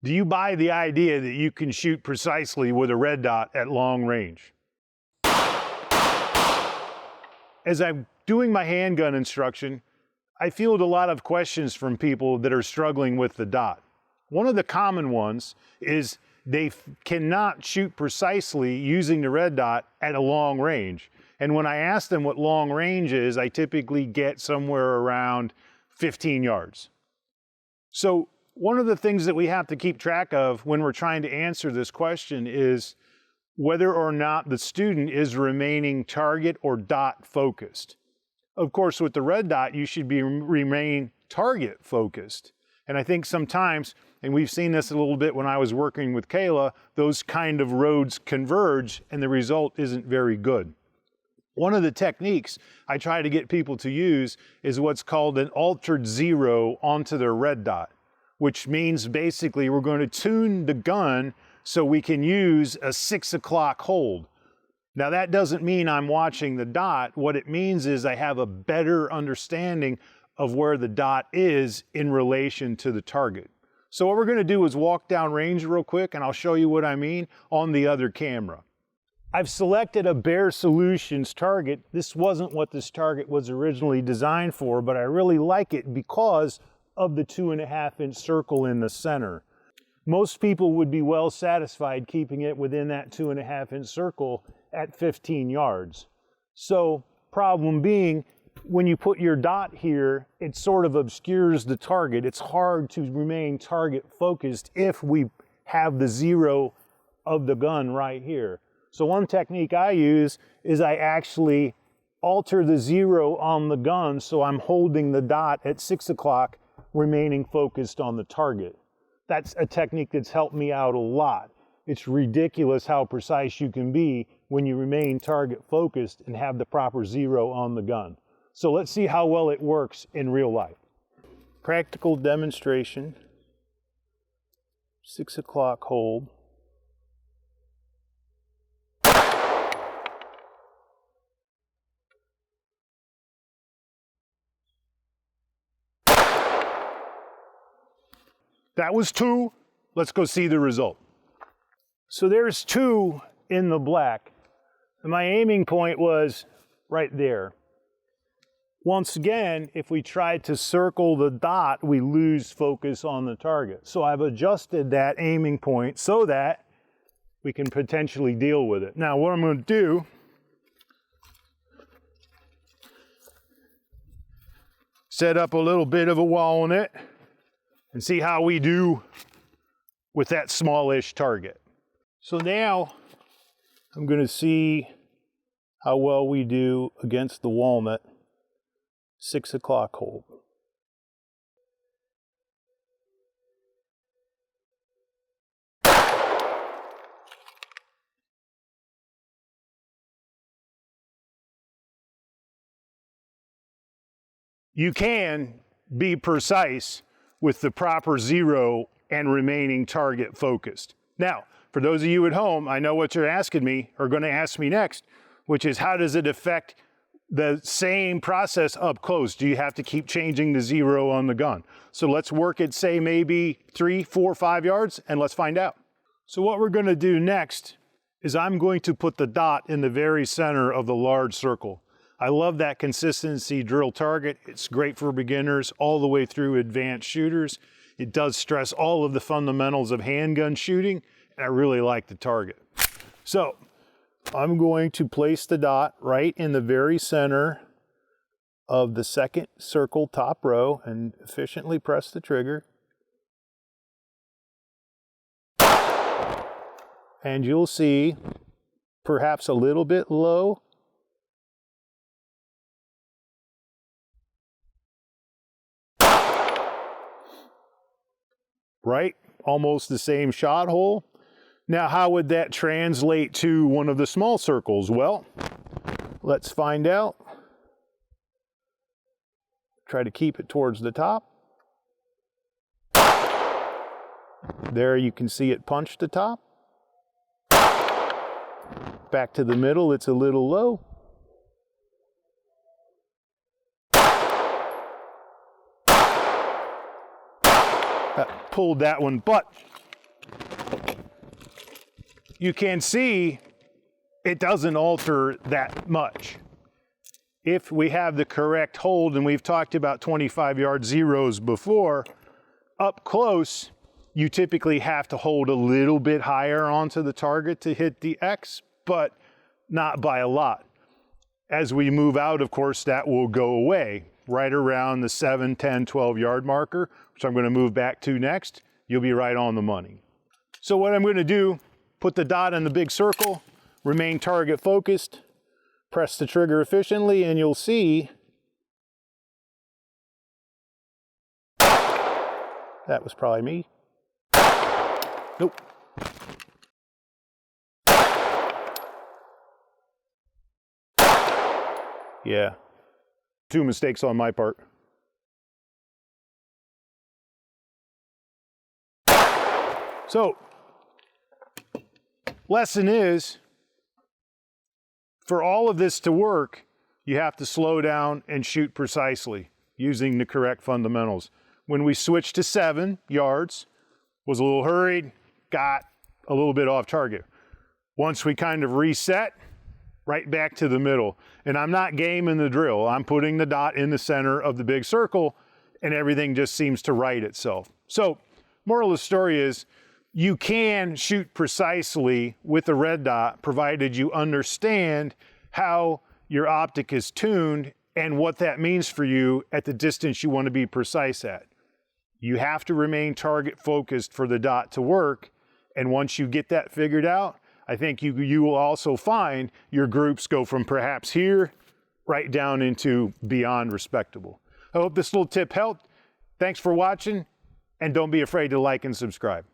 Do you buy the idea that you can shoot precisely with a red dot at long range? As I'm doing my handgun instruction, I field a lot of questions from people that are struggling with the dot. One of the common ones is they cannot shoot precisely using the red dot at a long range. And when I ask them what long range is, I typically get somewhere around 15 yards. So one of the things that we have to keep track of when we're trying to answer this question is whether or not the student is remaining target or dot focused. Of course, with the red dot, you should remain target focused. And I think sometimes, and we've seen this a little bit when I was working with Cyelee, those kind of roads converge and the result isn't very good. One of the techniques I try to get people to use is what's called an altered zero onto their red dot, which means basically we're going to tune the gun so we can use a 6 o'clock hold. Now that doesn't mean I'm watching the dot. What it means is I have a better understanding of where the dot is in relation to the target. So what we're going to do is walk down range real quick and I'll show you what I mean on the other camera. I've selected a Bear Solutions target. This wasn't what this target was originally designed for, but I really like it because of the 2.5-inch circle in the center. Most people would be well satisfied keeping it within that 2.5-inch circle at 15 yards. So, problem being, when you put your dot here, it sort of obscures the target. It's hard to remain target focused if we have the zero of the gun right here. So one technique I use is I actually alter the zero on the gun so I'm holding the dot at 6 o'clock, remaining focused on the target. That's a technique that's helped me out a lot. It's ridiculous how precise you can be when you remain target focused and have the proper zero on the gun. So let's see how well it works in real life. Practical demonstration, 6 o'clock hold. That was 2. Let's go see the result. So there's 2 in the black. And my aiming point was right there. Once again, if we try to circle the dot, we lose focus on the target. So I've adjusted that aiming point so that we can potentially deal with it. Now what I'm going to do, set up a little bit of a wall on it and see how we do with that smallish target. So now I'm going to see how well we do against the walnut 6 o'clock hold. You can be precise with the proper zero and remaining target focused. Now, for those of you at home, I know what you're asking me, or going to ask me next, which is how does it affect the same process up close? Do you have to keep changing the zero on the gun? So let's work at, say, maybe 3, 4, 5 yards, and let's find out. So what we're going to do next is I'm going to put the dot in the very center of the large circle. I love that consistency drill target. It's great for beginners all the way through advanced shooters. It does stress all of the fundamentals of handgun shooting, and I really like the target. So I'm going to place the dot right in the very center of the second circle top row and efficiently press the trigger. And you'll see perhaps a little bit low. Right? Almost the same shot hole. Now, how would that translate to one of the small circles? Well, let's find out. Try to keep it towards the top. There you can see it punch the top. Back to the middle, it's a little low. Pulled that one, but you can see it doesn't alter that much. If we have the correct hold, and we've talked about 25-yard zeros before, up close, you typically have to hold a little bit higher onto the target to hit the X, but not by a lot. As we move out, of course, that will go away right around the 7, 10, 12-yard marker, which I'm going to move back to next. You'll be right on the money. So what I'm going to do, put the dot in the big circle, remain target focused, press the trigger efficiently, and you'll see that was probably me. Nope. Yeah, 2 mistakes on my part. So, lesson is, for all of this to work, you have to slow down and shoot precisely using the correct fundamentals. When we switched to 7 yards, was a little hurried, got a little bit off target. Once we kind of reset, right back to the middle. And I'm not gaming the drill. I'm putting the dot in the center of the big circle, and everything just seems to right itself. So, moral of the story is, you can shoot precisely with the red dot, provided you understand how your optic is tuned and what that means for you at the distance you want to be precise at. You have to remain target focused for the dot to work, and once you get that figured out, I think you will also find your groups go from perhaps here right down into beyond respectable. I hope this little tip helped. Thanks for watching, and don't be afraid to like and subscribe.